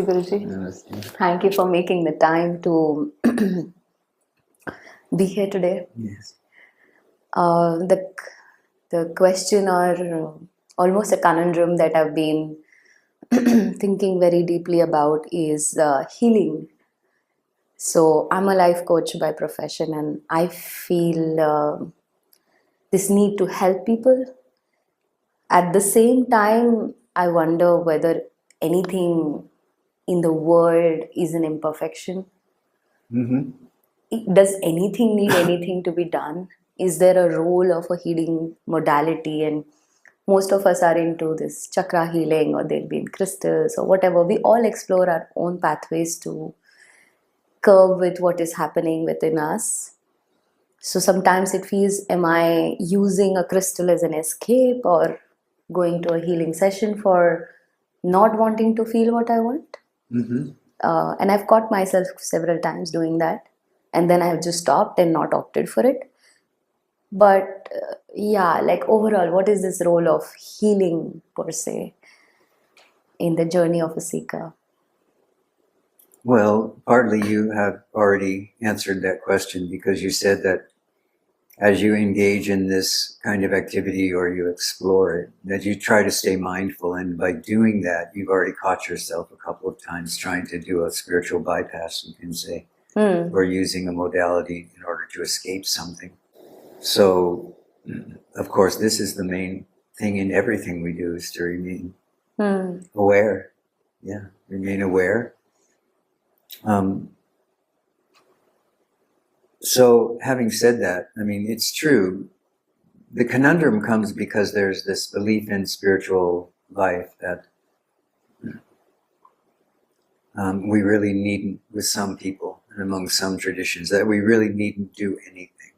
Guruji. Namaste. Thank you for making the time to be here today. Yes. The question or almost a conundrum that I've been thinking very deeply about is healing. So I'm a life coach by profession, and I feel this need to help people. At the same time, I wonder whether anything in the world is an imperfection. Mm-hmm. Does anything need anything to be done? Is there a role of a healing modality? And most of us are into this chakra healing, or they'll be in crystals or whatever. We all explore our own pathways to curve with what is happening within us. So sometimes it feels, am I using a crystal as an escape, or going to a healing session for not wanting to feel what I want? Mm-hmm. And I've caught myself several times doing that, and then I've just stopped and not opted for it. But yeah, like overall, what is this role of healing per se in the journey of a seeker? Well, partly you have already answered that question because you said that as you engage in this kind of activity or you explore it, that you try to stay mindful. And by doing that, you've already caught yourself a couple of times trying to do a spiritual bypass, you can say, or using a modality in order to escape something. So, of course, this is the main thing in everything we do, is to remain aware. Yeah, remain aware. So having said that, I mean, it's true. The conundrum comes because there's this belief in spiritual life that we really needn't, with some people and among some traditions, that we really needn't do anything.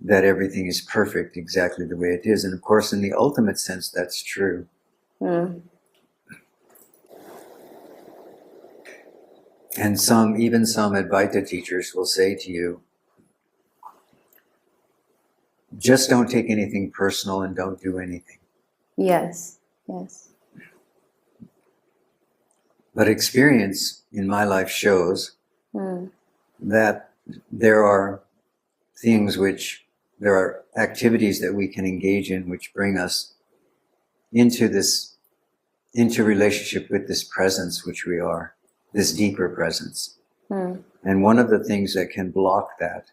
That everything is perfect exactly the way it is. And of course, in the ultimate sense, that's true. And even some Advaita teachers will say to you, just don't take anything personal and don't do anything. Yes, yes. But experience in my life shows that there are there are activities that we can engage in which bring us into relationship with this presence which we are, this deeper presence. And one of the things that can block that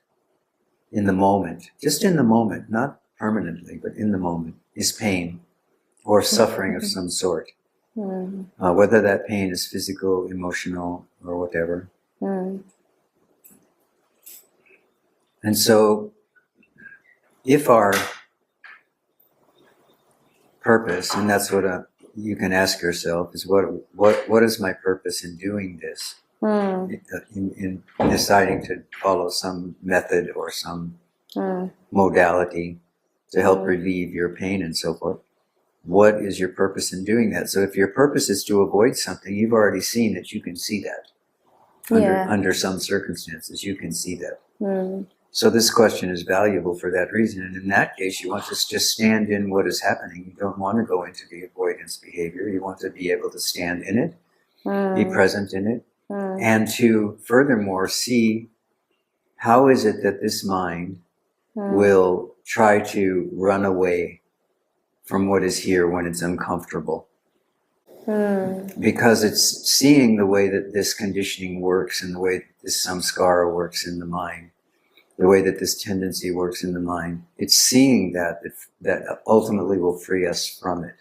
in the moment, just in the moment, not permanently, but in the moment, is pain or suffering of some sort. Whether that pain is physical, emotional, or whatever. And so, if our purpose, and that's what you can ask yourself, is what is my purpose in doing this? In deciding to follow some method or some modality to help relieve your pain and so forth. What is your purpose in doing that? So if your purpose is to avoid something, you've already seen that you can see that. Under some circumstances, you can see that. So this question is valuable for that reason. And in that case, you want to just stand in what is happening. You don't want to go into the avoidance behavior. You want to be able to stand in it, be present in it, and to furthermore see how is it that this mind will try to run away from what is here when it's uncomfortable. Because it's seeing the way that this conditioning works and the way that this samskara works in the mind, the way that this tendency works in the mind. It's seeing that ultimately will free us from it.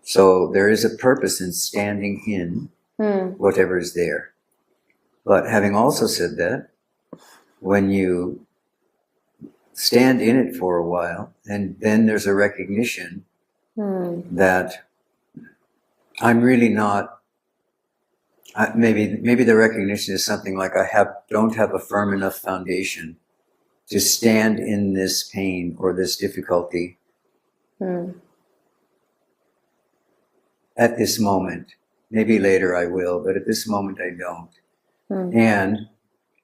So there is a purpose in standing in whatever is there. But having also said that, when you stand in it for a while, and then there's a recognition that I'm really not, maybe the recognition is something like don't have a firm enough foundation to stand in this pain or this difficulty at this moment. Maybe later I will, but at this moment I don't. And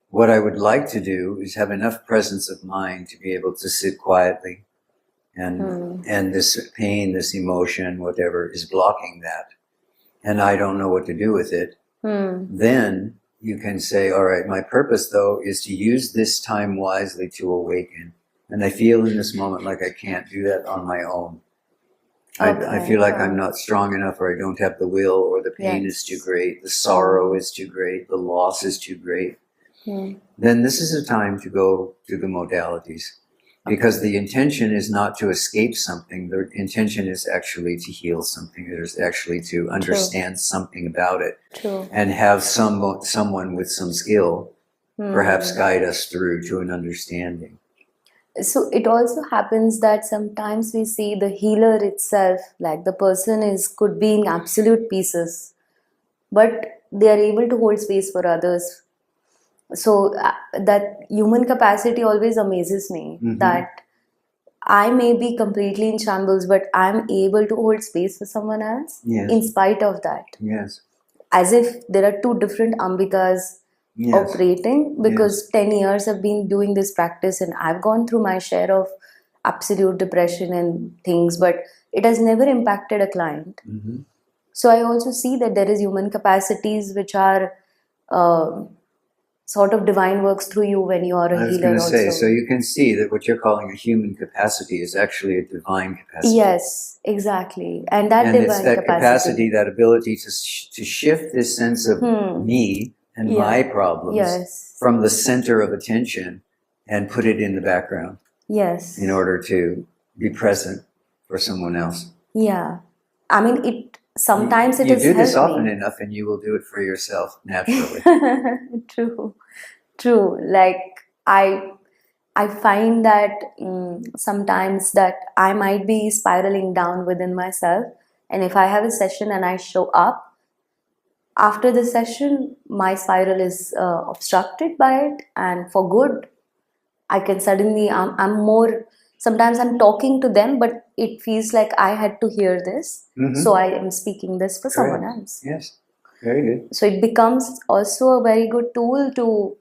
what I would like to do is have enough presence of mind to be able to sit quietly and this pain, this emotion, whatever, is blocking that, and I don't know what to do with it, then you can say, all right, my purpose though is to use this time wisely to awaken. And I feel in this moment like I can't do that on my own. I feel like I'm not strong enough, or I don't have the will, or the pain is too great, the sorrow is too great, the loss is too great. Then this is a time to go to the modalities. Because the intention is not to escape something. The intention is actually to heal something. There's actually to understand something about it. And have someone with some skill perhaps guide us through to an understanding. So it also happens that sometimes we see the healer itself, like the person could be in absolute pieces, but they are able to hold space for others. So that human capacity always amazes me, that I may be completely in shambles, but I'm able to hold space for someone else in spite of that. Yes. As if there are two different Ambikas operating, because 10 years I've been doing this practice and I've gone through my share of absolute depression and things, but it has never impacted a client. So I also see that there is human capacities which are sort of divine works through you when you are a healer. I was going to say, so you can see that what you're calling a human capacity is actually a divine capacity. Yes, exactly. And that divine it's that capacity, that ability to shift this sense of me and my problems from the center of attention and put it in the background. Yes. In order to be present for someone else. Yeah. I mean, sometimes it is you do this often enough and you will do it for yourself naturally. True. Like I find that sometimes that I might be spiraling down within myself, and if I have a session and I show up, after the session my spiral is obstructed by it, and for good. I can suddenly, I'm more, sometimes I'm talking to them, but it feels like I had to hear this. So I am speaking this for someone else. Yes, very good. So it becomes also a very good tool to...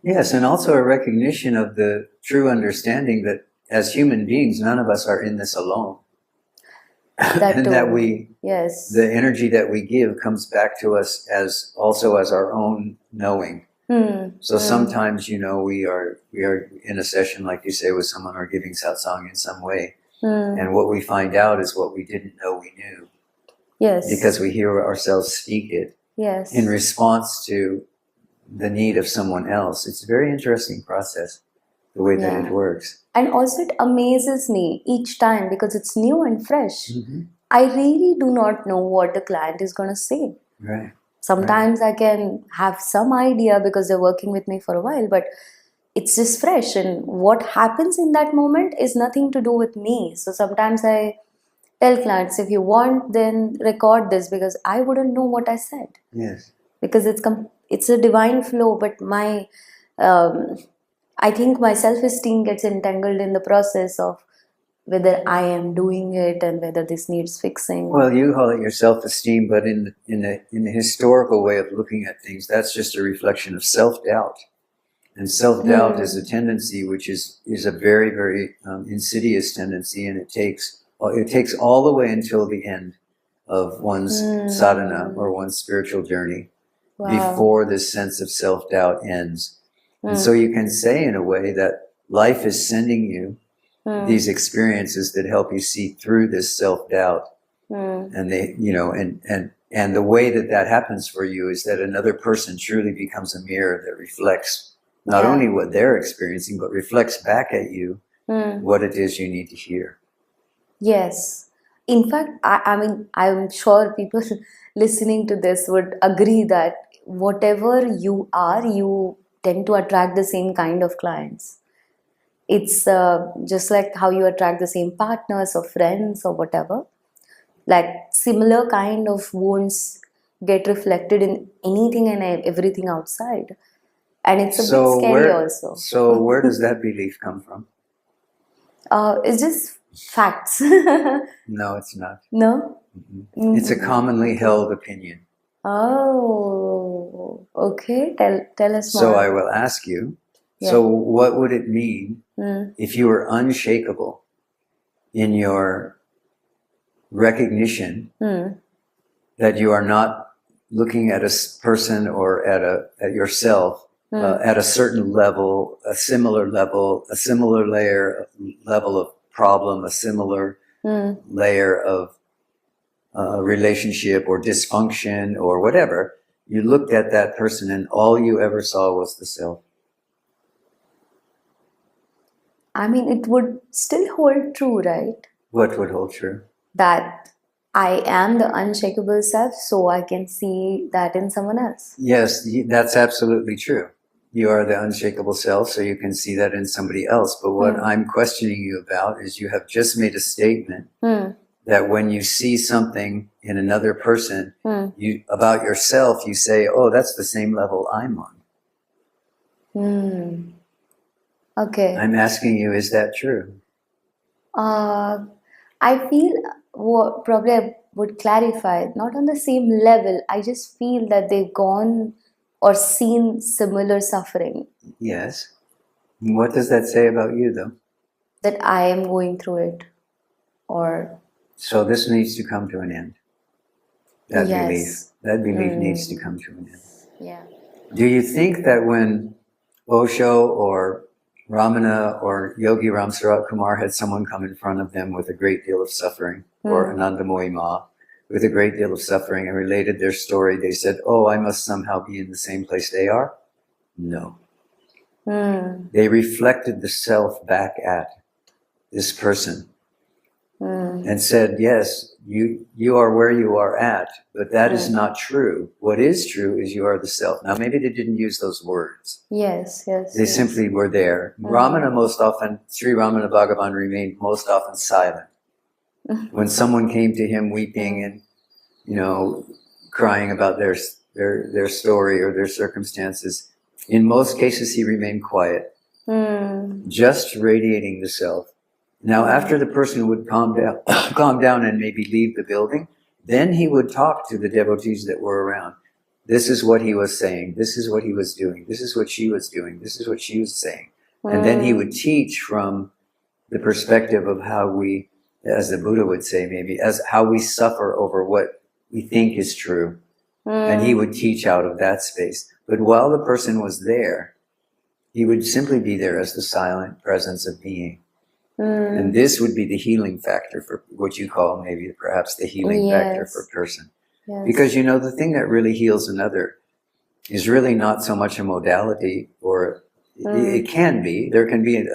yes, and also a recognition of the true understanding that as human beings, none of us are in this alone. And that the energy that we give comes back to us as our own knowing. So sometimes, we are in a session, like you say, with someone, or giving satsang in some way. And what we find out is what we didn't know we knew. Yes. Because we hear ourselves speak it. Yes. In response to the need of someone else. It's a very interesting process, the way that it works. And also it amazes me each time because it's new and fresh. I really do not know what the client is going to say. Right. Sometimes I can have some idea because they're working with me for a while, but it's just fresh. And what happens in that moment is nothing to do with me. So sometimes I tell clients, if you want, then record this, because I wouldn't know what I said. Yes. Because it's a divine flow, but my I think my self-esteem gets entangled in the process of whether I am doing it and whether this needs fixing. Well, you call it your self-esteem, but in the historical way of looking at things, that's just a reflection of self-doubt. And self-doubt is a tendency which is a very, very insidious tendency, and it takes all the way until the end of one's sadhana or one's spiritual journey before this sense of self-doubt ends. And so you can say in a way that life is sending you these experiences that help you see through this self-doubt. And they, and the way that happens for you is that another person truly becomes a mirror that reflects not only what they're experiencing, but reflects back at you what it is you need to hear. Yes. In fact, I mean, I'm sure people listening to this would agree that whatever you are, you tend to attract the same kind of clients. It's just like how you attract the same partners or friends or whatever. Like similar kind of wounds get reflected in anything and everything outside. And it's a bit scary also. So where does that belief come from? It's just facts. No, it's not. No? It's a commonly held opinion. Oh, okay. Tell us more. So I will ask you, so what would it mean if you were unshakable in your recognition Hmm. that you are not looking at a person or at yourself at a certain level, a similar level of problem, a similar layer of relationship or dysfunction or whatever. You looked at that person and all you ever saw was the self. I mean, it would still hold true, right? What would hold true? That I am the unshakable self, so I can see that in someone else. Yes, that's absolutely true. You are the unshakable self, so you can see that in somebody else. But what I'm questioning you about is you have just made a statement that when you see something in another person, you about yourself, you say, "Oh, that's the same level I'm on." Okay. I'm asking you, is that true? I feel what probably I would clarify, not on the same level. I just feel that they've gone or seen similar suffering Yes. What does that say about you, though? that I am going through it. Or So this needs to come to an end. That belief. yes. That belief needs to come to an end. Yeah. Do you think that when Osho or Ramana or Yogi Ram Sarat Kumar had someone come in front of them with a great deal of suffering, or Anandamoyi Ma with a great deal of suffering, and related their story, they said, "Oh, I must somehow be in the same place they are"? No. They reflected the self back at this person and said, "Yes, you are where you are at, but that is not true. What is true is you are the self." Now, maybe they didn't use those words. Yes, yes. They simply were there. Ramana most often, Sri Ramana Bhagavan remained most often silent. When someone came to him weeping and, crying about their story or their circumstances, in most cases he remained quiet, just radiating the self. Now, after the person would calm down and maybe leave the building, then he would talk to the devotees that were around. This is what he was saying. This is what he was doing. This is what she was doing. This is what she was saying. And then he would teach from the perspective of how we, as the Buddha would say maybe, as how we suffer over what we think is true. And he would teach out of that space. But while the person was there, he would simply be there as the silent presence of being. And this would be the healing factor for what you call maybe perhaps the healing factor for a person. Yes. Because the thing that really heals another is really not so much a modality, or it can be. There can be,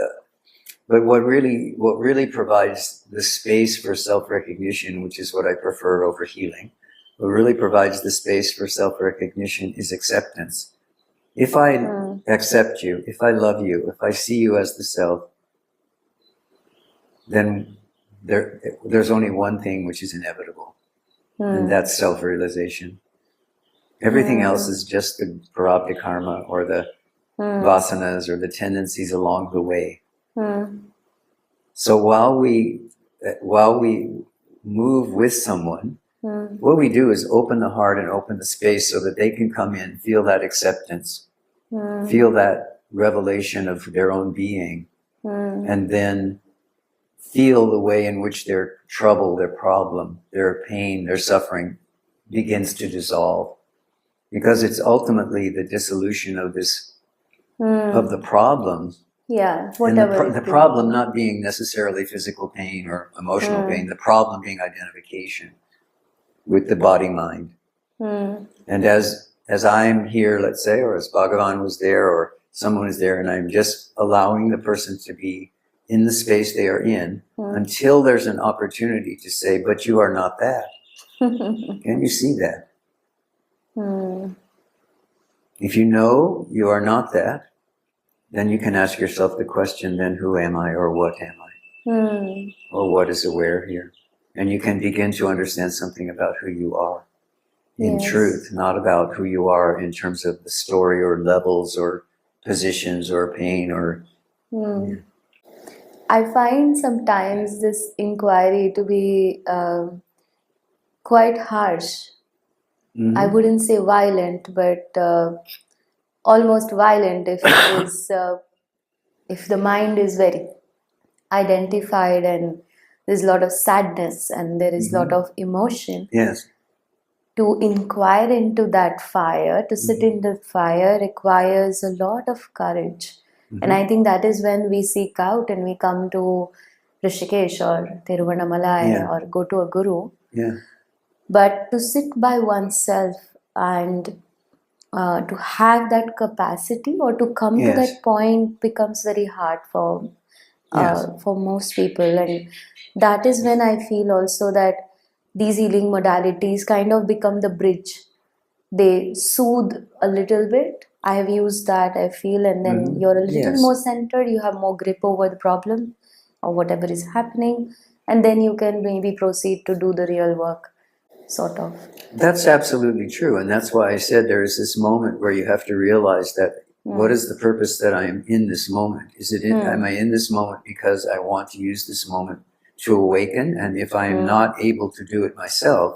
but what really provides the space for self-recognition, which is what I prefer over healing, what really provides the space for self-recognition is acceptance. If I accept you, if I love you, if I see you as the self, then there's only one thing which is inevitable, and that's self-realization. Everything else is just the prarabdha karma or the vasanas or the tendencies along the way. So while we move with someone, what we do is open the heart and open the space so that they can come in, feel that acceptance, feel that revelation of their own being, and then feel the way in which their trouble, their problem, their pain, their suffering begins to dissolve. Because it's ultimately the dissolution of this, of the problem. Yeah, whatever. And the problem not being necessarily physical pain or emotional pain, the problem being identification with the body-mind. And as I'm here, let's say, or as Bhagavan was there, or someone is there, and I'm just allowing the person to be in the space they are in until there's an opportunity to say, but you are not that. Can you see that? If you know you are not that, then you can ask yourself the question, then who am I, or what am I? Or what is aware here? And you can begin to understand something about who you are in truth, not about who you are in terms of the story or levels or positions or pain or... I find sometimes this inquiry to be quite harsh. I wouldn't say violent, but almost violent if it is, if the mind is very identified and there's a lot of sadness and there is a lot Mhm. of emotion, Yes. to inquire into that fire, to sit in the fire requires a lot of courage. And I think that is when we seek out and we come to Rishikesh or Tiruvannamalai Yeah. or go to a guru. Yeah. But to sit by oneself and to have that capacity or to come to Yes. that point becomes very hard Yes. for most people. And that is when I feel also that these healing modalities kind of become the bridge. They soothe a little bit. I have used that, I feel, and then Mhm. you're a little Yes. more centered, you have more grip over the problem or whatever is happening, and then you can maybe proceed to do the real work, sort of. That's absolutely true. And that's why I said there is this moment where you have to realize that what is the purpose that I am in this moment? Am I in this moment because I want to use this moment to awaken? And if I am not able to do it myself,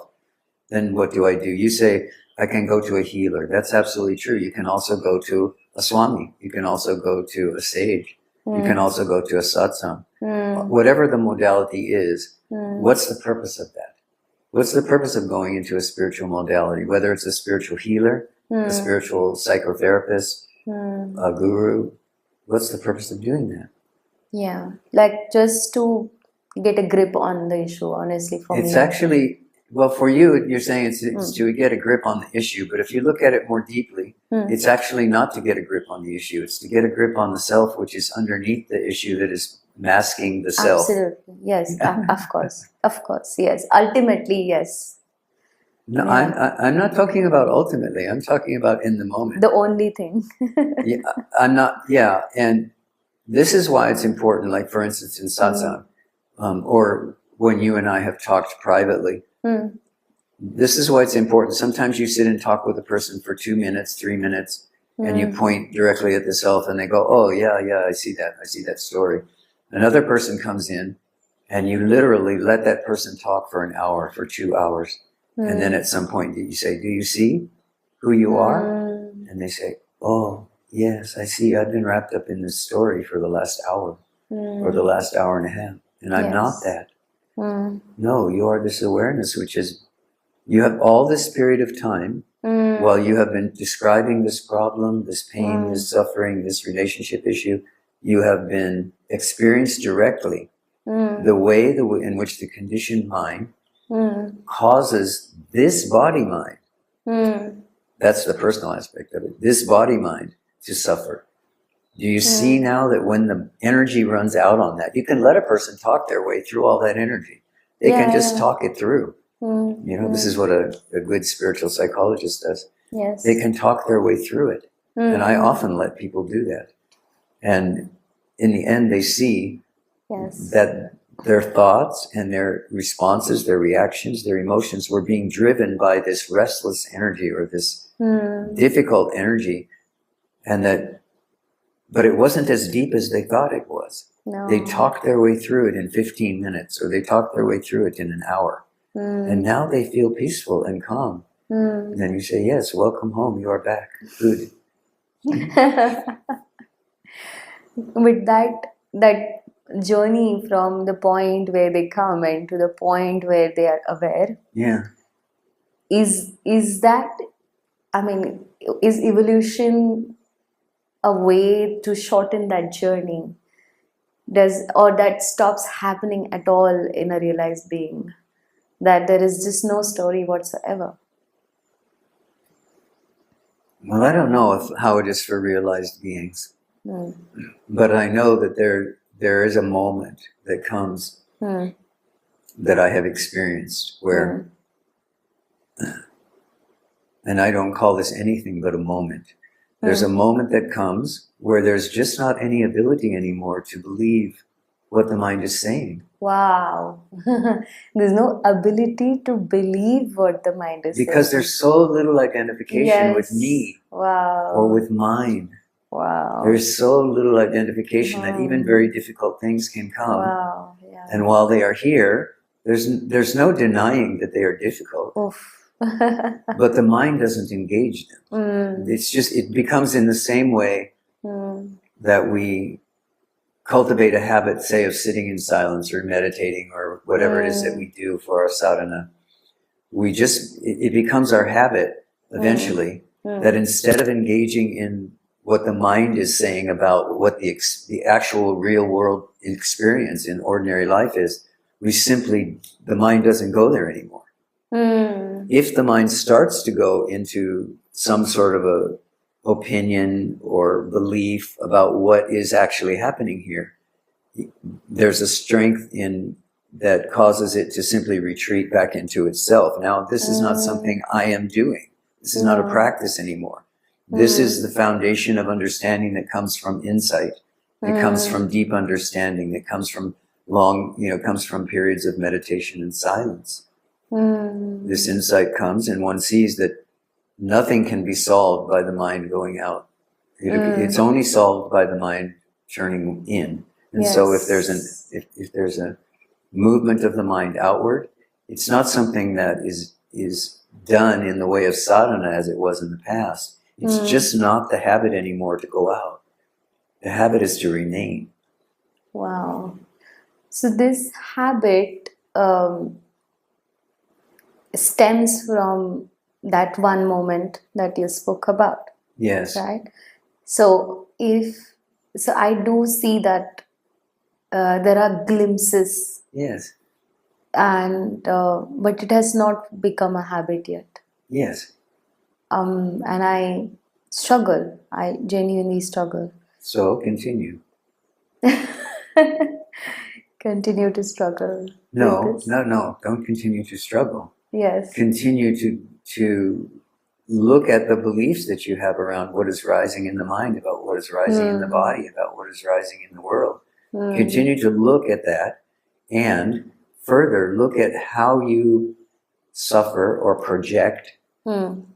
then what do I do? You say, I can go to a healer. That's absolutely true. You can also go to a swami. You can also go to a sage. You can also go to a satsang. Whatever the modality is, what's the purpose of that? What's the purpose of going into a spiritual modality? Whether it's a spiritual healer, a spiritual psychotherapist, a guru, what's the purpose of doing that? Yeah, like just to get a grip on the issue, honestly, for me. It's actually, well, for you, you're saying it's to get a grip on the issue, but if you look at it more deeply, it's actually not to get a grip on the issue. It's to get a grip on the self, which is underneath the issue that is masking the self. Absolutely, yes, of course, yes. Ultimately, yes. No, Yeah. I'm not talking about ultimately. I'm talking about in the moment. The only thing. Yeah, I'm not. Yeah, and this is why it's important. Like for instance, in satsang, or when you and I have talked privately, this is why it's important. Sometimes you sit and talk with a person for 2 minutes, 3 minutes, and you point directly at the self, and they go, "Oh yeah, yeah, I see that story." Another person comes in, and you literally let that person talk for an hour, for 2 hours, and then at some point you say, "Do you see who you are?" And they say, "Oh, yes, I see. I've been wrapped up in this story for the last hour or the last hour and a half, and I'm not that." No, you are this awareness, which is, you have all this period of time while you have been describing this problem, this pain, this suffering, this relationship issue, you have been experienced directly the way in which the conditioned mind causes this body mind. That's the personal aspect of it. This body mind to suffer. Do you see now that when the energy runs out on that, you can let a person talk their way through all that energy. They can just talk it through. You know, this is what a good spiritual psychologist does. Yes. They can talk their way through it. And I often let people do that. And in the end, they see that their thoughts and their responses, their reactions, their emotions were being driven by this restless energy or this difficult energy, and but it wasn't as deep as they thought it was. No. They talked their way through it in 15 minutes, or they talked their way through it in an hour. And now they feel peaceful and calm. And then you say, "Yes, welcome home. You are back. Good." With that journey from the point where they come and to the point where they are aware, Yeah. is that, I mean, is evolution a way to shorten that journey? Or that stops happening at all in a realized being? That there is just no story whatsoever? Well, I don't know how it is for realized beings, but I know that there is a moment that comes that I have experienced where, and I don't call this anything but a moment. There's a moment that comes where there's just not any ability anymore to believe what the mind is saying. Wow. There's no ability to believe what the mind is saying. Because there's so little identification with me or with mine. Wow. There's so little identification that even very difficult things can come. Wow. Yeah. And while they are here, there's no denying that they are difficult. Oof. But the mind doesn't engage them. It's just, it becomes in the same way that we cultivate a habit, say, of sitting in silence or meditating or whatever it is that we do for our sadhana, it becomes our habit eventually that instead of engaging in what the mind is saying about what the actual real world experience in ordinary life is, the mind doesn't go there anymore. If the mind starts to go into some sort of a opinion or belief about what is actually happening here, there's a strength in that causes it to simply retreat back into itself. Now, this is not something I am doing. This is not a practice anymore. This is the foundation of understanding that comes from insight. It comes from deep understanding. It comes from comes from periods of meditation and silence. This insight comes and one sees that nothing can be solved by the mind going out. It's only solved by the mind turning in. And so if there's a movement of the mind outward, it's not something that is done in the way of sadhana as it was in the past. It's just not the habit anymore to go out. The habit is to remain. Wow. So this habit stems from that one moment that you spoke about. Yes. Right? So I do see that there are glimpses. Yes. And but it has not become a habit yet. Yes. And I struggle. I genuinely struggle. So continue. Continue to struggle. No. Don't continue to struggle. Yes. Continue to look at the beliefs that you have around what is rising in the mind, about what is rising in the body, about what is rising in the world. Continue to look at that and further look at how you suffer or project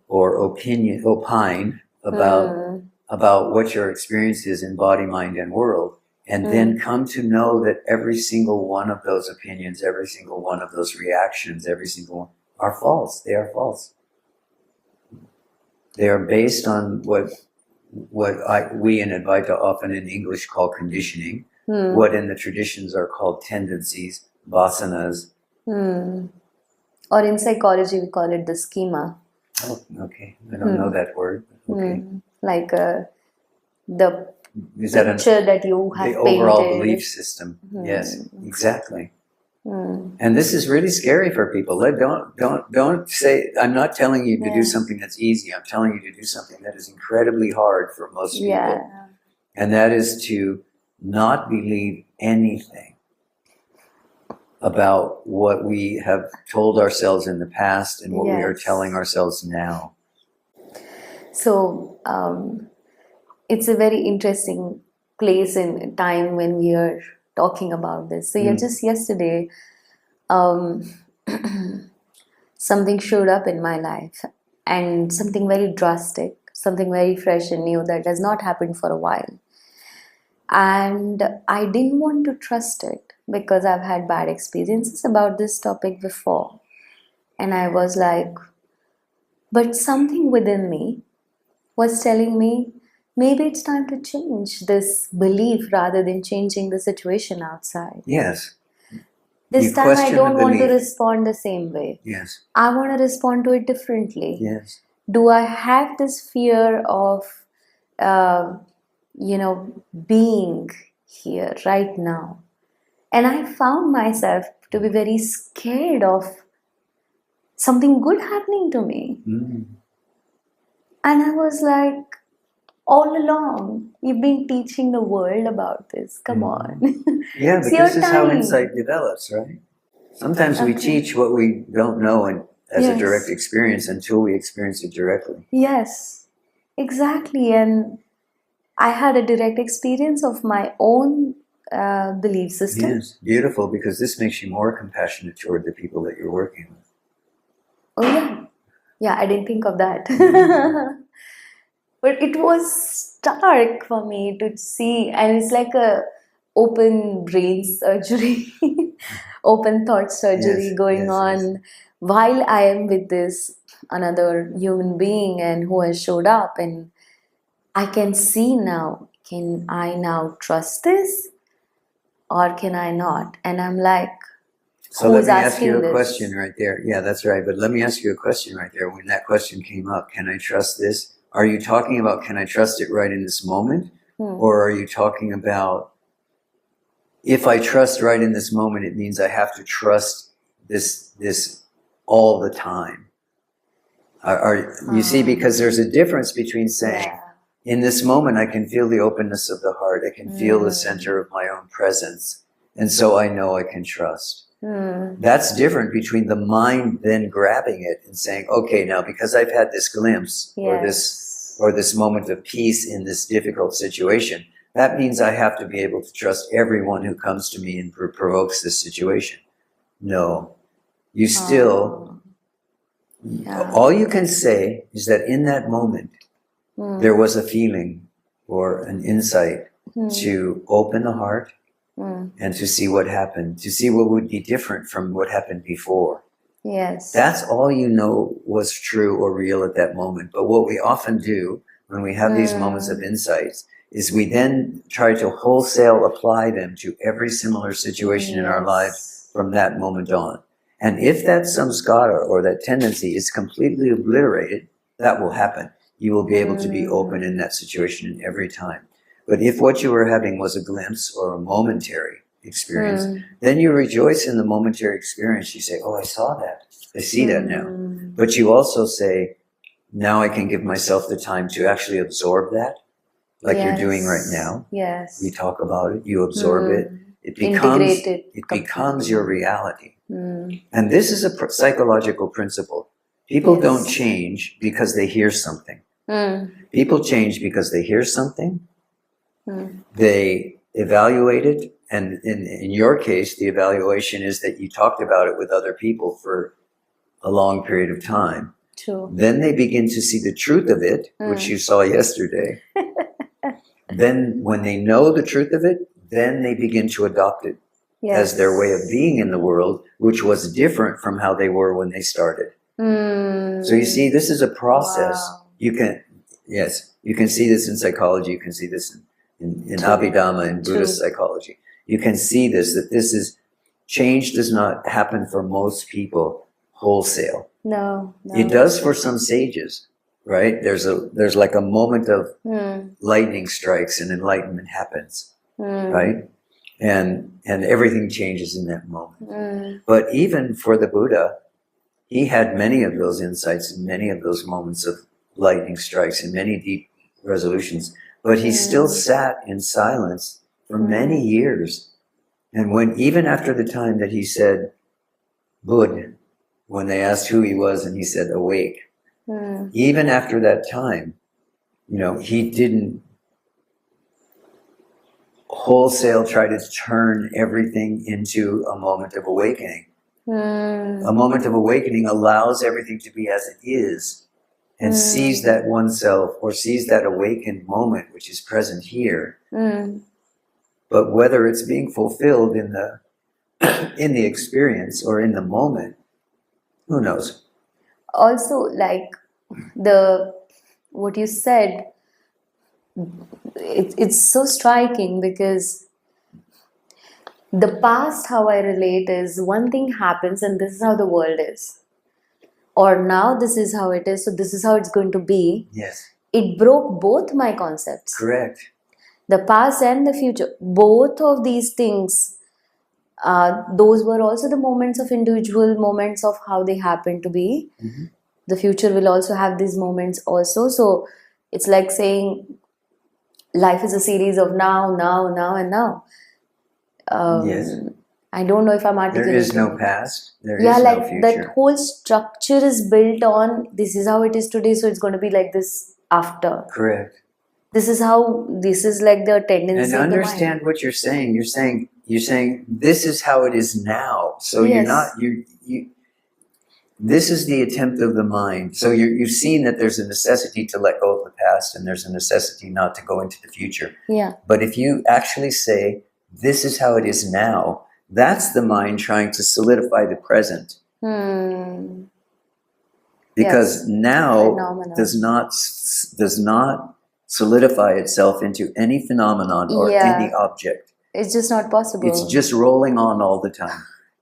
or opine about what your experience is in body, mind, and world, and then come to know that every single one of those opinions, every single one of those reactions, every single one are false. They are false. They are based on what we in Advaita often in English call conditioning, what in the traditions are called tendencies, vasanas. Or in psychology, we call it the schema. Oh, okay. I don't know that word. Okay. Like the Is that picture that you have the overall painted. belief system? Yes, exactly. And this is really scary for people. Don't say, I'm not telling you to do something that's easy. I'm telling you to do something that is incredibly hard for most people. And that is to not believe anything about what we have told ourselves in the past and what we are telling ourselves now. So it's a very interesting place and time when we are talking about this. So just yesterday, something showed up in my life, and something very drastic, something very fresh and new that has not happened for a while. And I didn't want to trust it because I've had bad experiences about this topic before. And I was like, but something within me was telling me, maybe it's time to change this belief rather than changing the situation outside. Yes. This You time I question don't the want to belief. respond the same way. Yes. I want to respond to it differently. Yes. Do I have this fear of, being here right now? And I found myself to be very scared of something good happening to me. And I was like, all along, you've been teaching the world about this. Come on. Yeah, but It's your this is how time. insight develops, right? Sometimes we teach what we don't know as a direct experience until we experience it directly. Yes, exactly. And I had a direct experience of my own belief system. Yes, beautiful, because this makes you more compassionate toward the people that you're working with. Oh, yeah. Yeah, I didn't think of that. But it was stark for me to see, and it's like a open brain surgery, open thought surgery going on while I am with this another human being and who has showed up, and I can see now, can I now trust this? or can I not? And I'm like, So let who's me ask asking you a this? question right there. Yeah, that's right. But let me ask you a question right there. When that question came up, can I trust this? Are you talking about can I trust it right in this moment? Or are you talking about if I trust right in this moment, it means I have to trust this all the time? You see, because there's a difference between saying, Yeah. in this moment, I can feel the openness of the heart. I can feel the center of my own presence. And so I know I can trust. That's different between the mind then grabbing it and saying, okay, now because I've had this glimpse Yes. or this moment of peace in this difficult situation, that means I have to be able to trust everyone who comes to me and provokes this situation. No, you still, all you can say is that in that moment, there was a feeling or an insight to open the heart and to see what happened, to see what would be different from what happened before. Yes. That's all you know was true or real at that moment. But what we often do when we have these moments of insights is we then try to wholesale apply them to every similar situation in our lives from that moment on. And if that samskara or that tendency is completely obliterated, that will happen. You will be able to be open in that situation every time. But if what you were having was a glimpse or a momentary experience, then you rejoice in the momentary experience. You say, oh, I saw that. I see that now. But you also say, now I can give myself the time to actually absorb that, like you're doing right now. Yes. We talk about it, you absorb it. It becomes your reality. And this is a psychological principle. People don't change because they hear something. People change because they hear something, they evaluate it, and in your case, the evaluation is that you talked about it with other people for a long period of time. True. Then they begin to see the truth of it, which you saw yesterday. Then when they know the truth of it, then they begin to adopt it as their way of being in the world, which was different from how they were when they started. So you see, this is a process. You can see this in psychology. You can see this in Abhidhamma and Buddhist psychology. You can see this, that this is, change does not happen for most people wholesale. No. It does for some sages, right? There's like a moment of lightning strikes and enlightenment happens, right? And everything changes in that moment. But even for the Buddha, he had many of those insights and many of those moments of lightning strikes and many deep resolutions. But he still sat in silence for many years. And even after the time that he said, Bud, when they asked who he was and he said, awake, even after that time, he didn't wholesale try to turn everything into a moment of awakening. A moment of awakening allows everything to be as it is and sees that oneself or sees that awakened moment which is present here. But whether it's being fulfilled in the experience or in the moment, who knows? Also, like what you said, it's so striking because the past, how I relate is one thing happens and this is how the world is. Or now this is how it is, so this is how it's going to be. Yes. It broke both my concepts. Correct. The past and the future. Both of these things, those were also the moments of individual moments of how they happen to be. The future will also have these moments also. So it's like saying life is a series of now, and now. Yes. I don't know if I'm articulating. There is no past. There is no future. That whole structure is built on this is how it is today, so it's going to be like this after. Correct. This is like the tendency. And understand what you're saying. You're saying this is how it is now. So you're not this is the attempt of the mind. So you've seen that there's a necessity to let go of the past and there's a necessity not to go into the future. Yeah. But if you actually say this is how it is now, that's the mind trying to solidify the present. Because now does not solidify itself into any phenomenon or any object. It's just not possible. It's just rolling on all the time.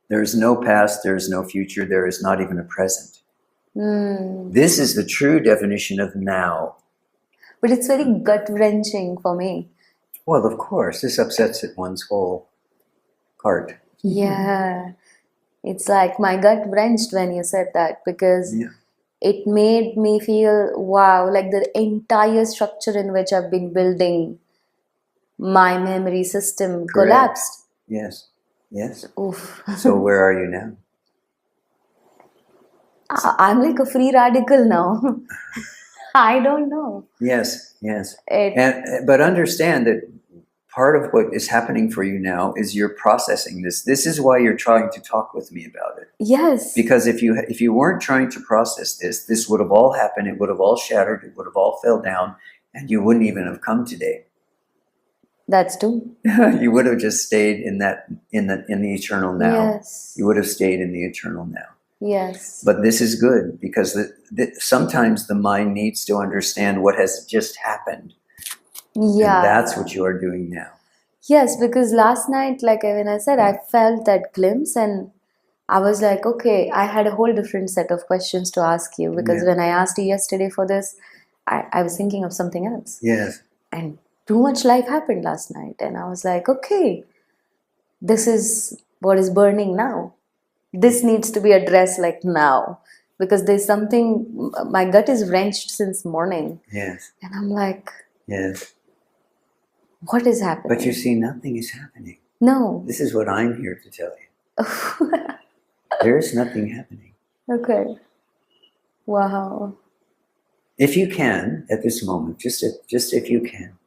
There is no past, there is no future, there is not even a present. This is the true definition of now. But it's very gut-wrenching for me. Well, of course, this upsets one's whole heart. Yeah. It's like my gut wrenched when you said that, because Yeah. it made me feel, wow, like the entire structure in which I've been building my memory system Correct. collapsed. Yes. Yes. Oof. So where are you now? I'm like a free radical now. I don't know. Yes. Yes. It, But understand that part of what is happening for you now is you're processing this. This is why you're trying to talk with me about it. yes. Because if you weren't trying to process this would have all happened. It would have all shattered. It would have all fell down, and you wouldn't even have come today. That's true. You would have just stayed in the eternal now. Yes. You would have stayed in the eternal now. Yes. But this is good because sometimes the mind needs to understand what has just happened. Yeah. And that's what you are doing now. Yes, because last night, like when I said, I felt that glimpse and I was like, okay, I had a whole different set of questions to ask you, because Yeah. when I asked you yesterday for this, I was thinking of something else. Yes. And too much life happened last night. And I was like, okay, this is what is burning now. This needs to be addressed like now. Because there's something, my gut is wrenched since morning. Yes. And I'm like, Yes. what is happening? But you see, nothing is happening. No. This is what I'm here to tell you. There is nothing happening. Okay. Wow. If you can, at this moment, just if you can,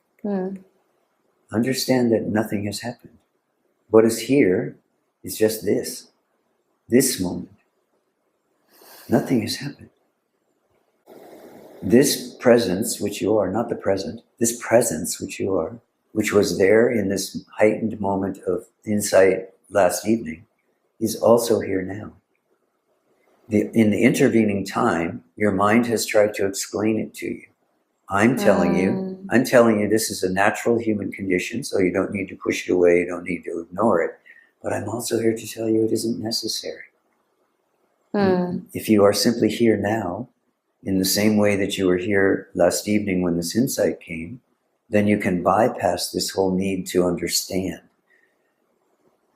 understand that nothing has happened. What is here is just this moment. Nothing has happened. This presence, which you are, not the present, this presence, which you are, which was there in this heightened moment of insight last evening, is also here now. In the intervening time, your mind has tried to explain it to you. I'm telling you this is a natural human condition, so you don't need to push it away, you don't need to ignore it. But I'm also here to tell you it isn't necessary. If you are simply here now, in the same way that you were here last evening when this insight came, then you can bypass this whole need to understand.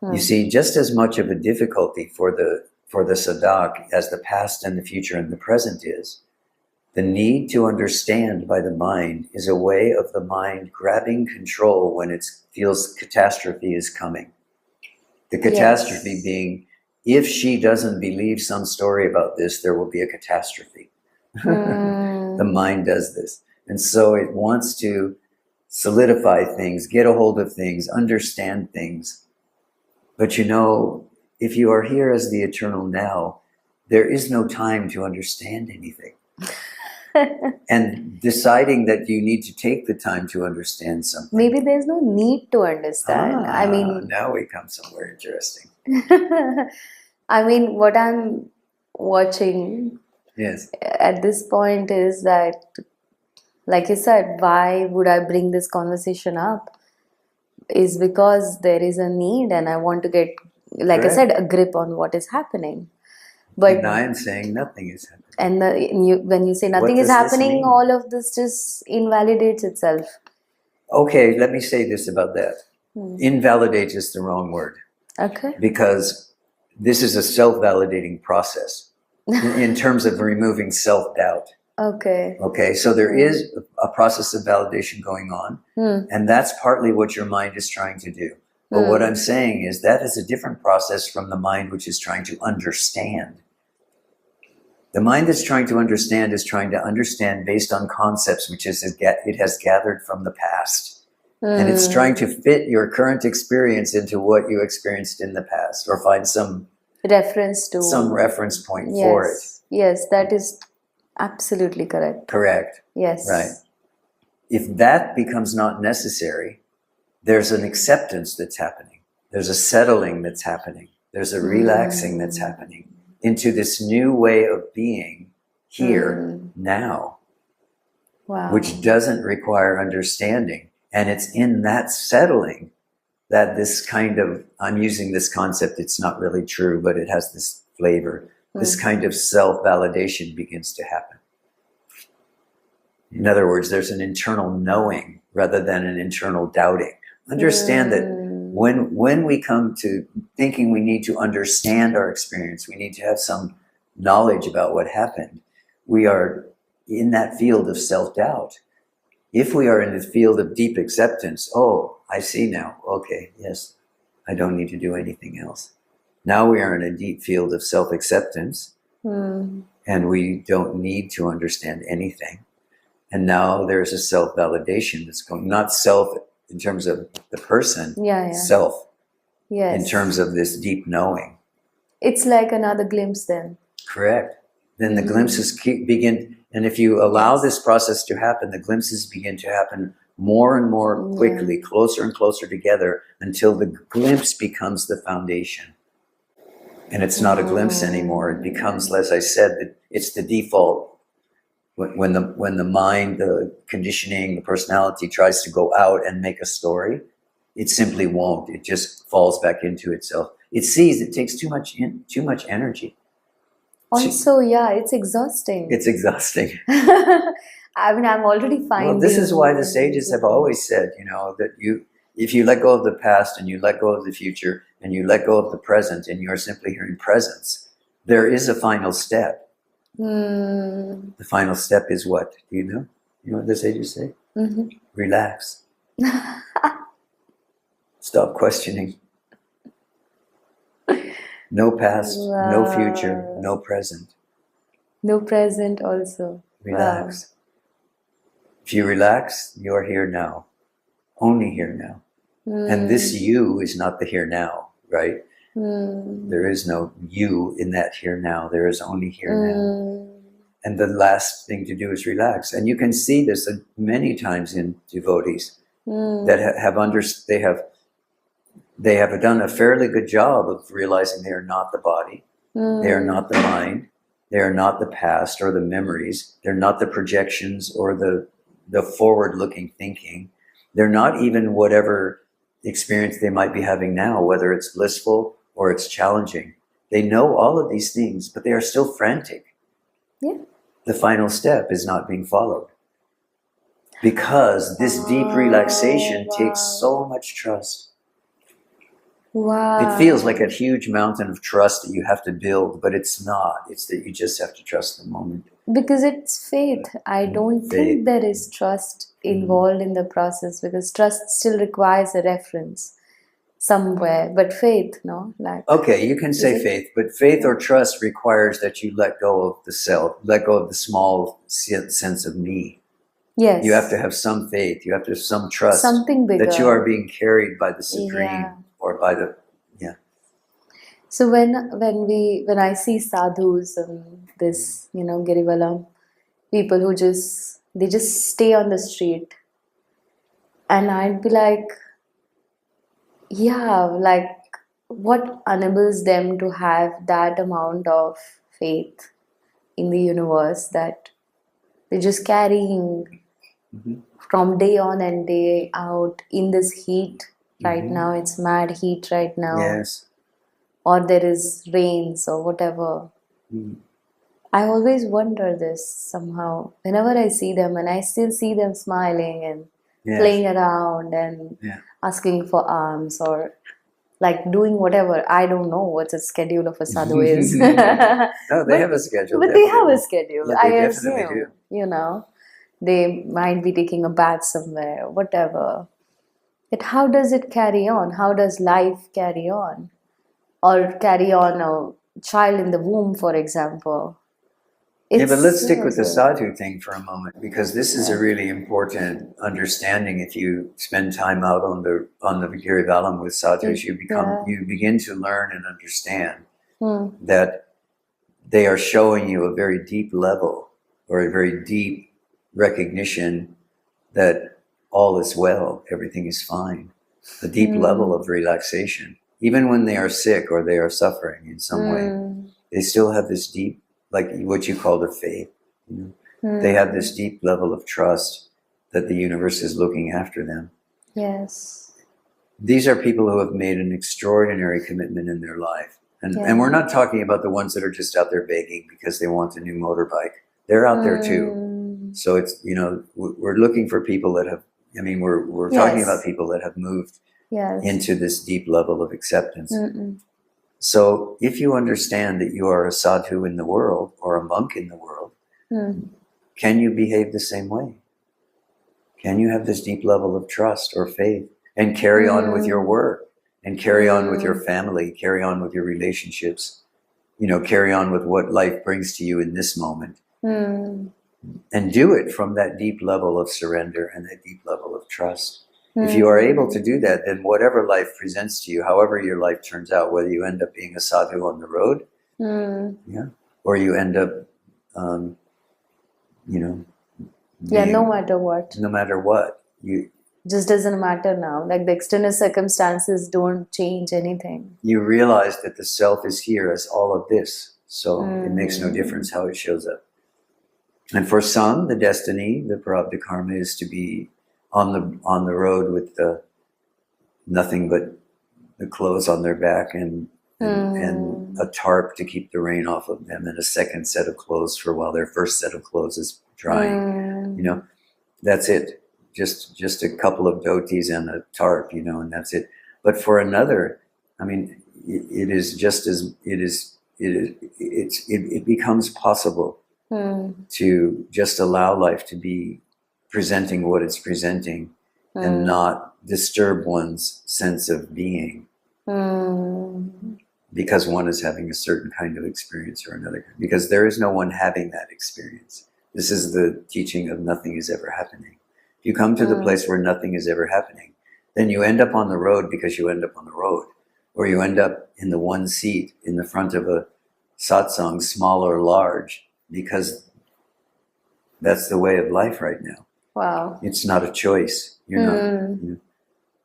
You see, just as much of a difficulty for the sadhak as the past and the future and the present is, the need to understand by the mind is a way of the mind grabbing control when it feels catastrophe is coming. The catastrophe being, if she doesn't believe some story about this, there will be a catastrophe. The mind does this. And so it wants to solidify things, get a hold of things, understand things. But you know, if you are here as the eternal now, there is no time to understand anything. And deciding that you need to take the time to understand something. Maybe there's no need to understand. I mean, now we come somewhere interesting. I mean, what I'm watching Yes. at this point is that, like you said, why would I bring this conversation up? Is because there is a need and I want to get, like Correct. I said, a grip on what is happening. But And I am saying nothing is happening. and when you say nothing What is does this happening, mean? all of this just invalidates itself. Okay, let me say this about that. Invalidate is the wrong word, Okay. because this is a self-validating process in terms of removing self-doubt. Okay. Okay, so there is a process of validation going on, and that's partly what your mind is trying to do. But what I'm saying is that is a different process from the mind which is trying to understand. The mind that's trying to understand is trying to understand based on concepts which it has gathered from the past. And it's trying to fit your current experience into what you experienced in the past, or find some Reference to some reference point for it. Yes, that is absolutely correct. Correct. Yes. Right. If that becomes not necessary, there's an acceptance that's happening. There's a settling that's happening. There's a relaxing that's happening into this new way of being here now, Wow. which doesn't require understanding. And it's in that settling that this kind of, I'm using this concept, it's not really true, but it has this flavor. This kind of self-validation begins to happen. In other words, there's an internal knowing rather than an internal doubting. Understand that when we come to thinking we need to understand our experience, we need to have some knowledge about what happened, we are in that field of self-doubt. If we are in the field of deep acceptance, oh, I see now, okay, yes, I don't need to do anything else. Now we are in a deep field of self-acceptance, and we don't need to understand anything. And now there's a self-validation that's going, not self in terms of the person, self in terms of this deep knowing. It's like another glimpse then. Correct. Then the glimpses begin, and if you allow this process to happen, the glimpses begin to happen more and more quickly, closer and closer together, until the glimpse becomes the foundation. And it's not a glimpse anymore. It becomes, as I said, it's the default. When the mind, the conditioning, the personality tries to go out and make a story, it simply won't. It just falls back into itself. It sees it takes too much energy. Also, it's exhausting. It's exhausting. I mean, I'm already finding. Well, this is why the sages have always said, that if you let go of the past and you let go of the future and you let go of the present and you're simply here in presence, there is a final step. The final step is what? Do you know? You know what the sages say? Relax. Stop questioning. No past, no future, no present. No present also. Relax. If you relax, you're here now. Only here now. And this you is not the here now, right? There is no you in that here now. There is only here now. And the last thing to do is relax. And you can see this many times in devotees that they have done a fairly good job of realizing they are not the body, they are not the mind, they are not the past or the memories, they're not the projections or the forward-looking thinking. They're not even whatever experience they might be having now, whether it's blissful or it's challenging. They know all of these things, but they are still frantic. Yeah. The final step is not being followed. Because this deep relaxation takes so much trust. Wow. It feels like a huge mountain of trust that you have to build, but it's not. It's that you just have to trust the moment. Because it's faith. I don't think there is trust involved in the process, because trust still requires a reference somewhere. But faith, no? Okay, you can say faith, but faith or trust requires that you let go of the self, let go of the small sense of me. Yes. You have to have some faith. You have to have some trust. Something bigger. That you are being carried by the Supreme or by the, So when I see sadhus and this, Girivalam, people who just stay on the street, and I'd be like, what enables them to have that amount of faith in the universe that they're just carrying from day on and day out in this heat right now. It's mad heat right now. Yes. Or there is rains or whatever. I always wonder this somehow. Whenever I see them, and I still see them smiling and playing around and asking for alms or doing whatever. I don't know what the schedule of a sadhu is. No, they have a schedule. But they have a schedule. Yeah, I they assume, definitely do. They might be taking a bath somewhere, whatever. But how does it carry on? How does life carry on? Or carry on a child in the womb, for example. But let's stick with the sadhu thing for a moment, because this is a really important understanding. If you spend time out on the Girivalam with sadhus, you begin to learn and understand that they are showing you a very deep level or a very deep recognition that all is well, everything is fine. A deep level of relaxation. Even when they are sick or they are suffering in some way, they still have this deep, like what you call their faith. They have this deep level of trust that the universe is looking after them. Yes. these are people who have made an extraordinary commitment in their life. And, Yeah. and we're not talking about the ones that are just out there begging because they want a new motorbike. They're out there too. Mm. So it's, we're looking for people that have, we're talking Yes. about people that have moved Yes. into this deep level of acceptance. Mm-mm. So if you understand that you are a sadhu in the world or a monk in the world, Mm. can you behave the same way? Can you have this deep level of trust or faith and carry on with your work and carry on with your family, carry on with your relationships, carry on with what life brings to you in this moment, Mm. and do it from that deep level of surrender and that deep level of trust. If you are able to do that, then whatever life presents to you, however your life turns out, whether you end up being a sadhu on the road, or you end up, No matter what. no matter what, Just doesn't matter now. Like the external circumstances don't change anything. you realize that the self is here as all of this. So it makes no difference how it shows up. And for some, the destiny, the prarabdha karma, is to be on the road with nothing but the clothes on their back and a tarp to keep the rain off of them, and a second set of clothes for while their first set of clothes is drying. That's it. Just a couple of dhotis and a tarp, and that's it. But for another, it is just as it becomes possible to just allow life to be presenting what it's presenting and not disturb one's sense of being because one is having a certain kind of experience or another, because there is no one having that experience. This is the teaching of nothing is ever happening. If you come to the place where nothing is ever happening, then you end up on the road because you end up on the road, or you end up in the one seat in the front of a satsang, small or large, because that's the way of life right now. Wow. It's not a choice. You're not.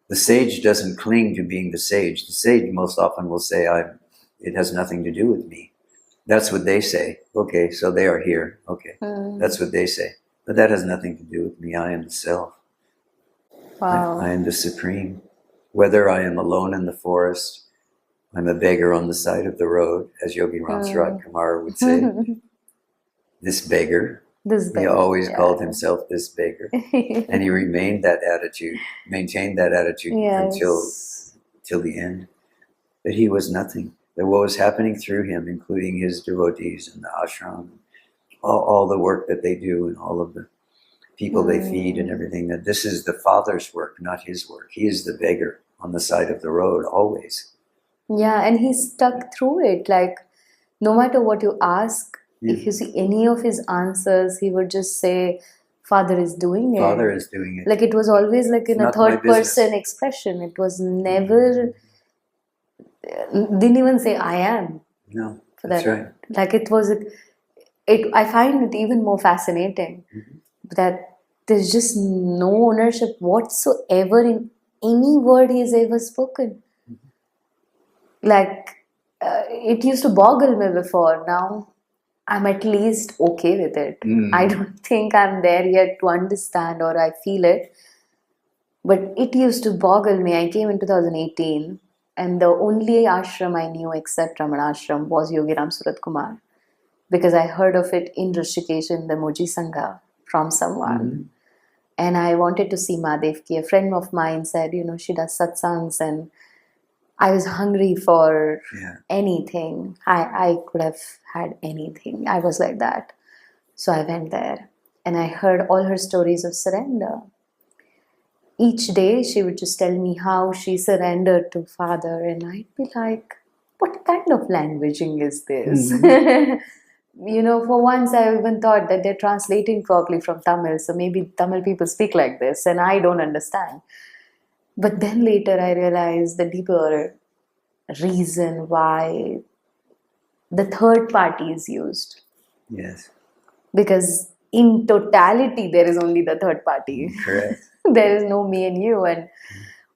The sage doesn't cling to being the sage. The sage most often will say, it has nothing to do with me. That's what they say. Okay, so they are here. Okay, that's what they say. But that has nothing to do with me. I am the self. Wow. I am the supreme. Whether I am alone in the forest, I'm a beggar on the side of the road, as Yogi Ram Charan Kumar would say. This beggar. He always called himself this beggar. And he maintained that attitude until the end. That he was nothing. That what was happening through him, including his devotees and the ashram, all the work that they do and all of the people they feed and everything, that this is the Father's work, not his work. He is the beggar on the side of the road, always. Yeah, and he stuck through it. Like, no matter what you ask, if you see any of his answers, he would just say, Father is doing it. Father is doing it. Like, it was always like in a Not my third person expression. It was never, didn't even say I am. No, For that's that. right. Like, it was, I find it even more fascinating that there's just no ownership whatsoever in any word he's ever spoken. Like, it used to boggle me before. Now I'm at least okay with it. I don't think I'm there yet to understand or I feel it. But it used to boggle me. I came in 2018 and the only ashram I knew except Ramana Ashram was Yogi Ram Surat Kumar, because I heard of it in Rishikesh in the Moji Sangha from someone. And I wanted to see Madevki. A friend of mine said, she does satsangs, and I was hungry for anything. I could have had anything. I was like that. So I went there and I heard all her stories of surrender. Each day she would just tell me how she surrendered to Father, and I'd be like, what kind of languaging is this? For once I even thought that they're translating properly from Tamil, so maybe Tamil people speak like this and I don't understand. But then later I realized the deeper reason why the third party is used. Yes. Because in totality, there is only the third party. Correct. There is no me and you. And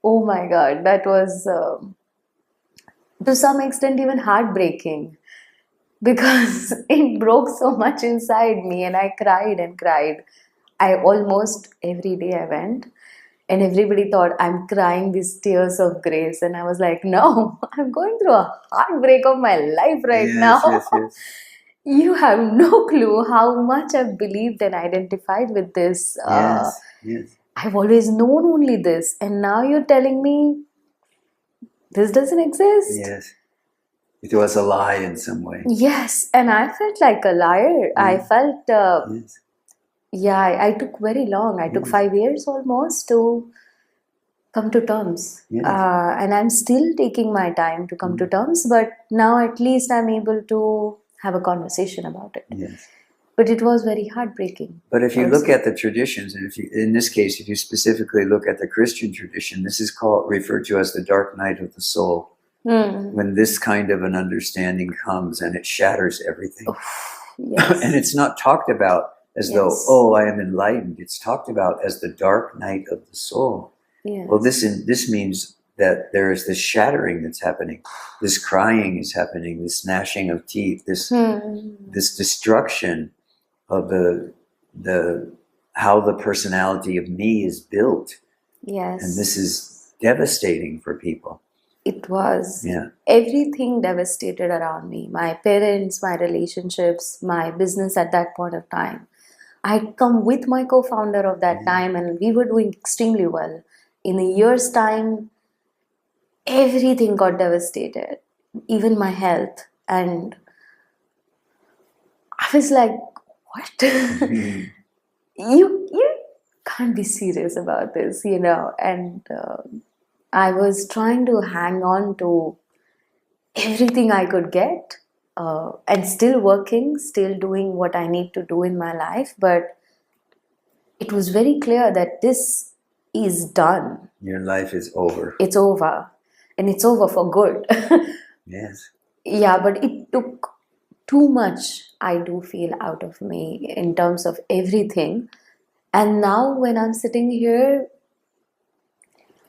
oh my God, that was to some extent even heartbreaking, because it broke so much inside me and I cried and cried. I almost every day I went. And everybody thought I'm crying these tears of grace. And I was like, no, I'm going through a heartbreak of my life right now. Yes. You have no clue how much I've believed and identified with this. Yes. I've always known only this. And now you're telling me this doesn't exist? Yes. It was a lie in some way. Yes. And I felt like a liar. I Yeah. felt, Yes. I took very long. I took Yes. 5 years almost to come to terms. Yes. And I'm still taking my time to come to terms, but now at least I'm able to have a conversation about it. Yes. But it was very heartbreaking. But if you also. look at the traditions, and if you, in this case, if you specifically look at the Christian tradition, this is referred to as the dark night of the soul. When this kind of an understanding comes and it shatters everything. Yes. And it's not talked about as though, oh, I am enlightened. It's talked about as the dark night of the soul. Yes. Well, this means that there is this shattering that's happening. This crying is happening, this gnashing of teeth, this destruction of the how the personality of me is built. Yes. And this is devastating for people. It was. Yeah. Everything devastated around me. My parents, my relationships, my business at that point of time. I'd come with my co-founder of that time and we were doing extremely well. In a year's time, everything got devastated, even my health. And I was like, what? You can't be serious about this, And I was trying to hang on to everything I could get and still working, still doing what I need to do in my life. But it was very clear that this is done. Your life is over. It's over. And it's over for good. Yes. Yeah, but it took too much, I do feel, out of me in terms of everything. And now when I'm sitting here,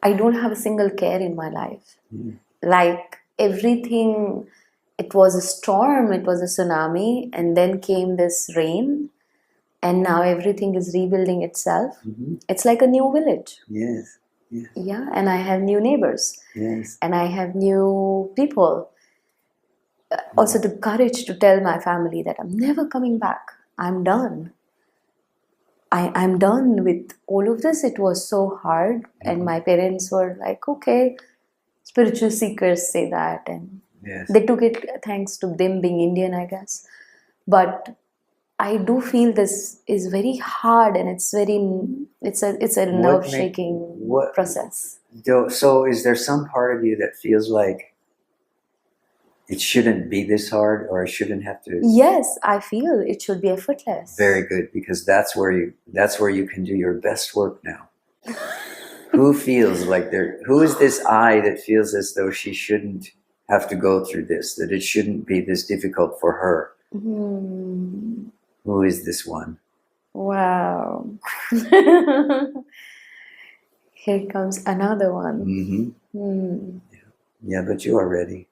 I don't have a single care in my life. Like everything, it was a storm, it was a tsunami, and then came this rain, and now everything is rebuilding itself. It's like a new village. Yes. Yeah, and I have new neighbors. Yes. And I have new people. Also the courage to tell my family that I'm never coming back. I'm done. I'm done with all of this. It was so hard. And my parents were like, okay, spiritual seekers say that. And they took it thanks to them being Indian, I guess. But I do feel this is very hard and it's a nerve-shaking process. So is there some part of you that feels like it shouldn't be this hard, or I shouldn't have to? Yes, I feel it should be effortless. Very good, because that's where you can do your best work now. Who feels like who is this I that feels as though she shouldn't have to go through this, that it shouldn't be this difficult for her? Who is this one? Wow. Here comes another one. Yeah, but you are ready.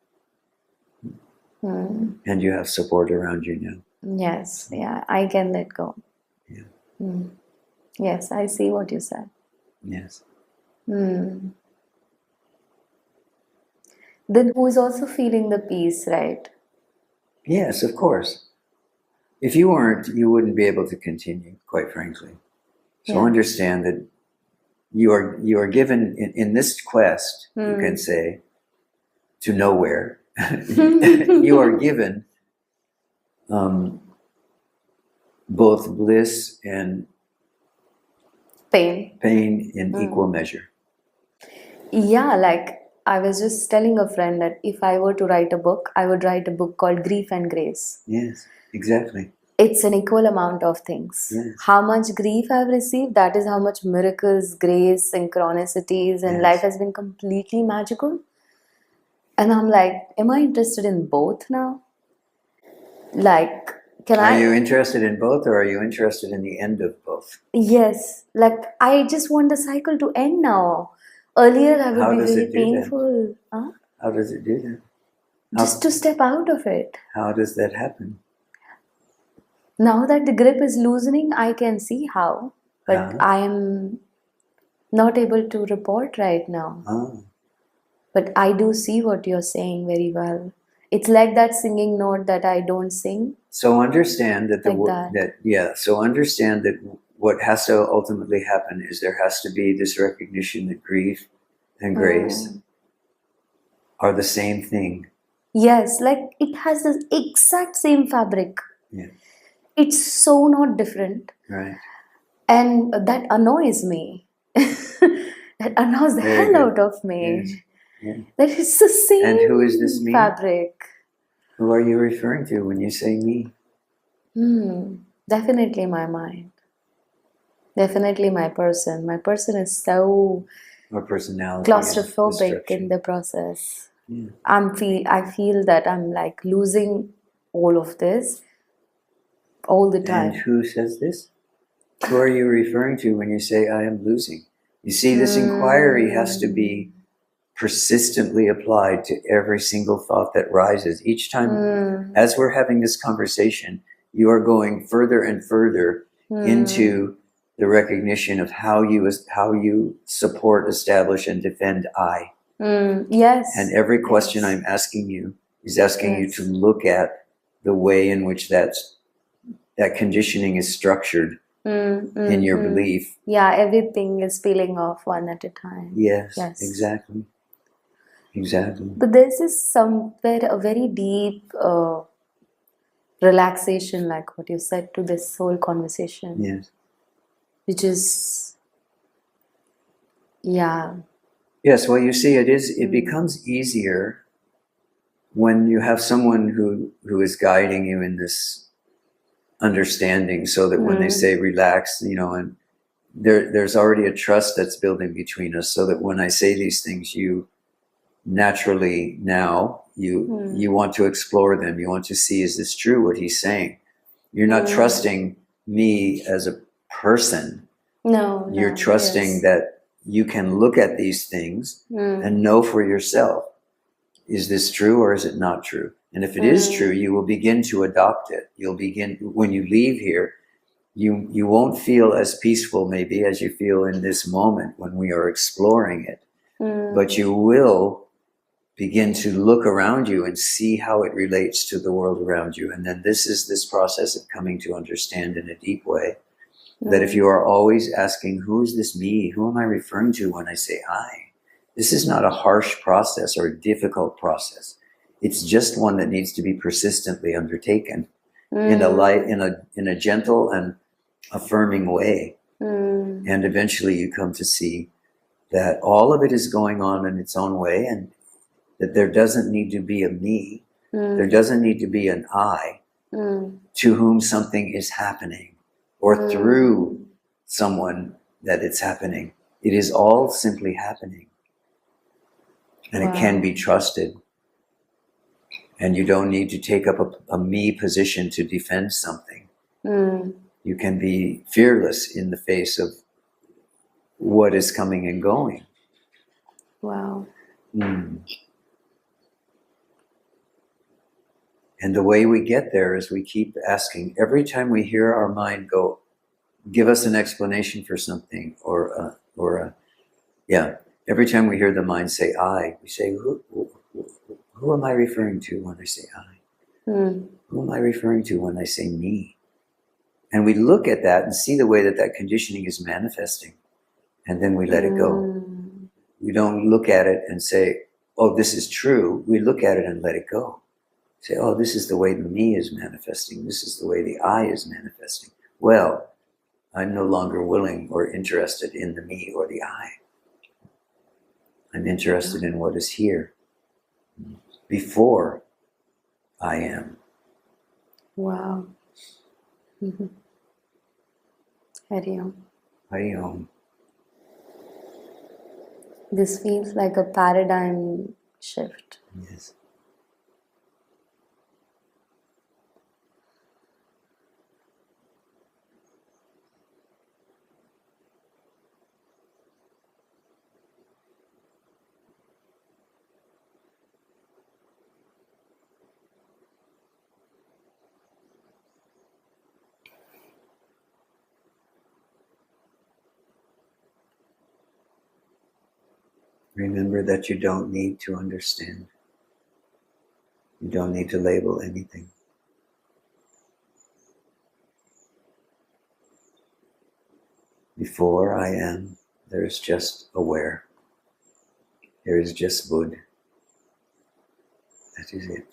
And you have support around you now. Yes, yeah, I can let go. Yeah. Yes, I see what you said. Yes. Then who is also feeling the peace, right? Yes, of course. If you weren't, you wouldn't be able to continue, quite frankly. So understand that you are given in this quest, you can say, to nowhere. You are given both bliss and pain in equal measure. Yeah, like I was just telling a friend that if I were to write a book, I would write a book called Grief and Grace. Yes, exactly. It's an equal amount of things. Yes. How much grief I've received, that is how much miracles, grace, synchronicities, and life has been completely magical. And I'm like, am I interested in both now? Like, Are you interested in both, or are you interested in the end of both? Yes. Like, I just want the cycle to end now. Earlier, I would be very painful. Huh? How does it do that? Just to step out of it. How does that happen? Now that the grip is loosening, I can see how. But I am Not able to report right now. Oh, But I do see what you're saying very well. It's like that singing note that I don't sing. so understand that Like that. so understand that what has to ultimately happen is there has to be this recognition that grief and grace Mm. are the same thing. Yes, like it has the exact same fabric. Yeah, It's so not different. right. And that annoys me. That annoys the Very hell good. out of Yes. me. Yeah. That it's the And who is this same me? fabric. Who are you referring to when you say me? Definitely my mind. Definitely my person. My person is so Or personality and claustrophobic in destruction? the process. Yeah. I feel that I'm like losing all of this all the And time. who says this? Who are you referring to when you say I am losing? You see, this inquiry has to be persistently applied to every single thought that rises. Each time, as we're having this conversation, you are going further and further into the recognition of how you support, establish, and defend I. Yes. And every question Yes. I'm asking you is asking you Yes. to look at the way in which that conditioning is structured in your belief. Yeah, everything is peeling off one at a time. Yes, Yes. exactly. Exactly. But this is somewhere a very deep relaxation, like what you said to this whole conversation, Yes. which is, yeah. Yes, well, you see, it becomes easier when you have someone who is guiding you in this understanding, so that when they say relax, and there's already a trust that's building between us, so that when I say these things, you naturally now you want to explore them. You want to see, is this true what he's saying? You're not trusting me as a person. No, You're no, trusting yes. that you can look at these things and know for yourself, is this true or is it not true? And if it is true, you will begin to adopt it. You'll begin, when you leave here, you won't feel as peaceful maybe as you feel in this moment when we are exploring it, but you will begin to look around you and see how it relates to the world around you. And then this is this process of coming to understand in a deep way that if you are always asking, who is this me? Who am I referring to when I say I? This is not a harsh process or a difficult process. It's just one that needs to be persistently undertaken in a gentle and affirming way. And eventually you come to see that all of it is going on in its own way, and that there doesn't need to be a me. There doesn't need to be an I to whom something is happening, or through someone that it's happening. It is all simply happening. And it can be trusted. And you don't need to take up a me position to defend something. You can be fearless in the face of what is coming and going. Wow. And the way we get there is we keep asking. Every time we hear our mind go, give us an explanation for something, every time we hear the mind say I, we say, who am I referring to when I say I? Who am I referring to when I say me? And we look at that and see the way that that conditioning is manifesting, and then we let it go. We don't look at it and say, oh, this is true. We look at it and let it go. Say, oh, this is the way the me is manifesting. This is the way the I is manifesting. Well, I'm no longer willing or interested in the me or the I. I'm interested in what is here before I am. Wow. Hari Om. Hari Om. This feels like a paradigm shift. Yes. Remember that you don't need to understand. You don't need to label anything. Before I am, there is just aware. There is just Bud. That is it.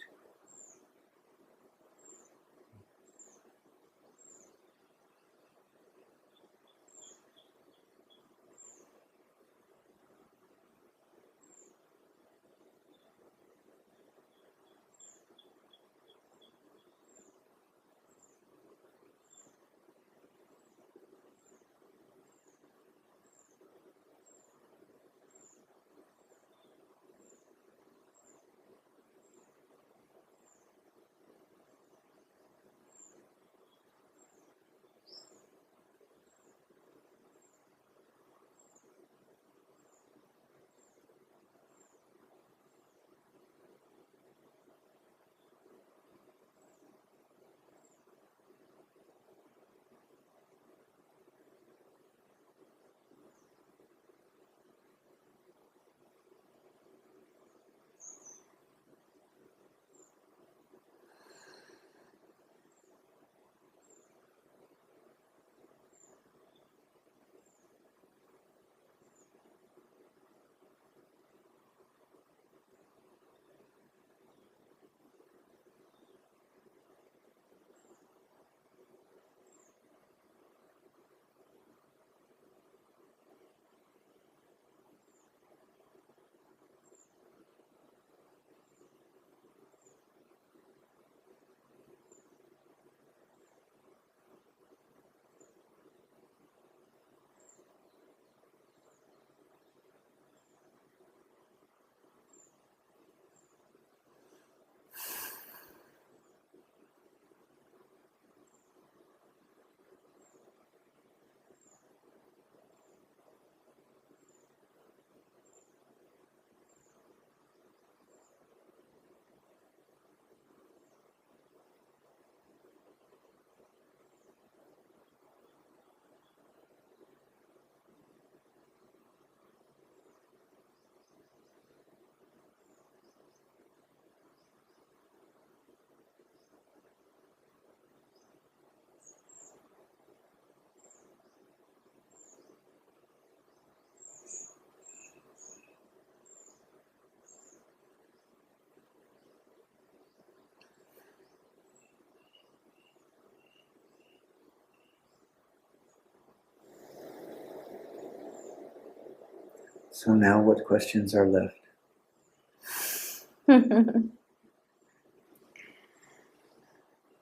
So now what questions are left?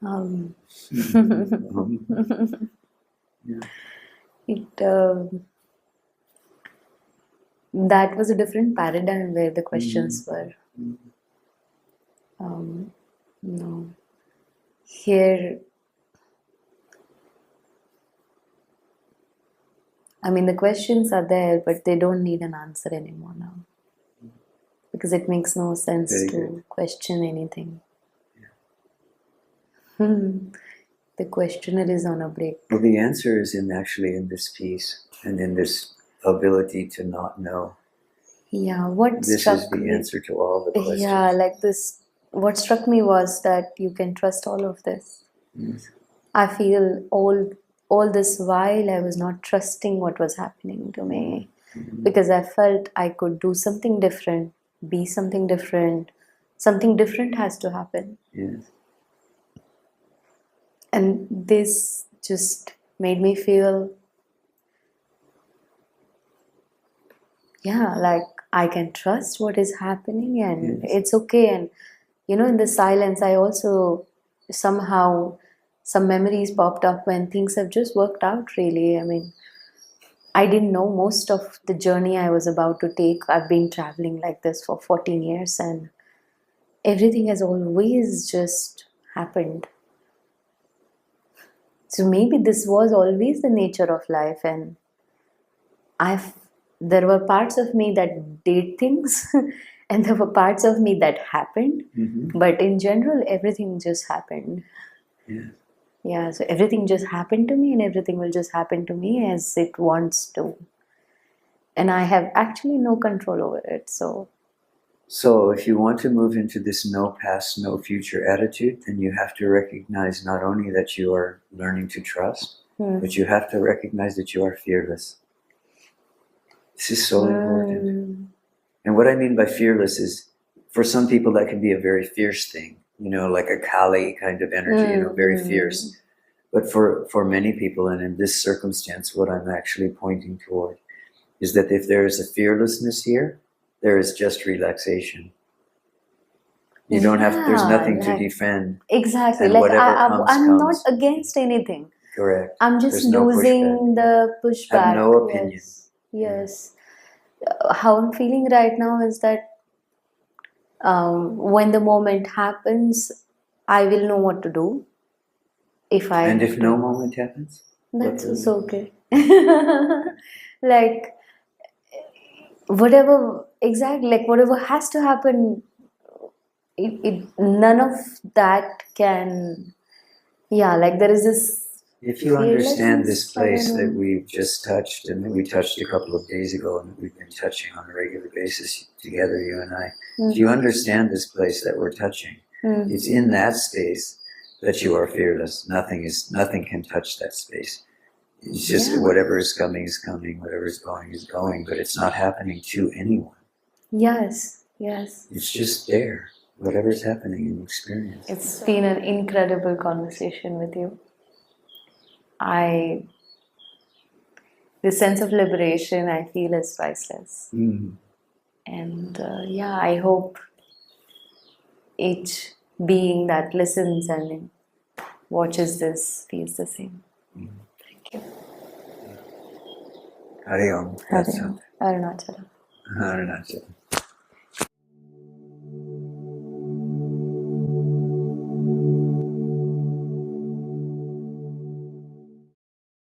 um, Yeah. it that was a different paradigm where the questions were. No, here, I mean, the questions are there, but they don't need an answer anymore now, because it makes no sense Very to good. question anything. The questioner is on a break. Well, the answer is actually in this peace and in this ability to not know. Yeah, what This struck is the me, answer to all the questions. yeah, like this, what struck me was that you can trust all of this. Yes. I feel all this while I was not trusting what was happening to me, because I felt I could do something different, be something different. Something different has to happen. Yes. And this just made me feel, yeah, like I can trust what is happening and Yes. it's okay. And in the silence, I also somehow, some memories popped up when things have just worked out really. I mean, I didn't know most of the journey I was about to take. I've been traveling like this for 14 years and everything has always just happened. So maybe this was always the nature of life, and I've there were parts of me that did things and there were parts of me that happened. But in general, everything just happened. Yes. Yeah, so everything just happened to me and everything will just happen to me as it wants to. and I have actually no control over it. So if you want to move into this no past, no future attitude, then you have to recognize not only that you are learning to trust, but you have to recognize that you are fearless. This is so important. And what I mean by fearless is, for some people that can be a very fierce thing, like a Kali kind of energy, very fierce. But for many people, and in this circumstance, what I'm actually pointing toward is that if there is a fearlessness here, there is just relaxation. You don't have, there's nothing to defend. Exactly. And Like whatever comes, I'm comes. not against anything. Correct. I'm just There's no losing pushback. the pushback. Have no opinion. Yes. How I'm feeling right now is that when the moment happens, I will know what to do. If no moment happens? That's also okay. Like whatever, exactly, like whatever has to happen, none of that can, like there is this. If you understand this place fearlessness, I don't that know. we've just touched, and that we touched a couple of days ago, and that we've been touching on a regular basis together, you and I, if you understand this place that we're touching, it's in that space that you are fearless. Nothing can touch that space. It's just whatever is coming, whatever is going, but it's not happening to anyone. Yes. It's just there, whatever's happening in experience. It's been an incredible conversation with you. The sense of liberation I feel is priceless. And I hope each being that listens and watches this feels the same. Thank you. Hari Om. Hari Om. Arunachala. Arunachala.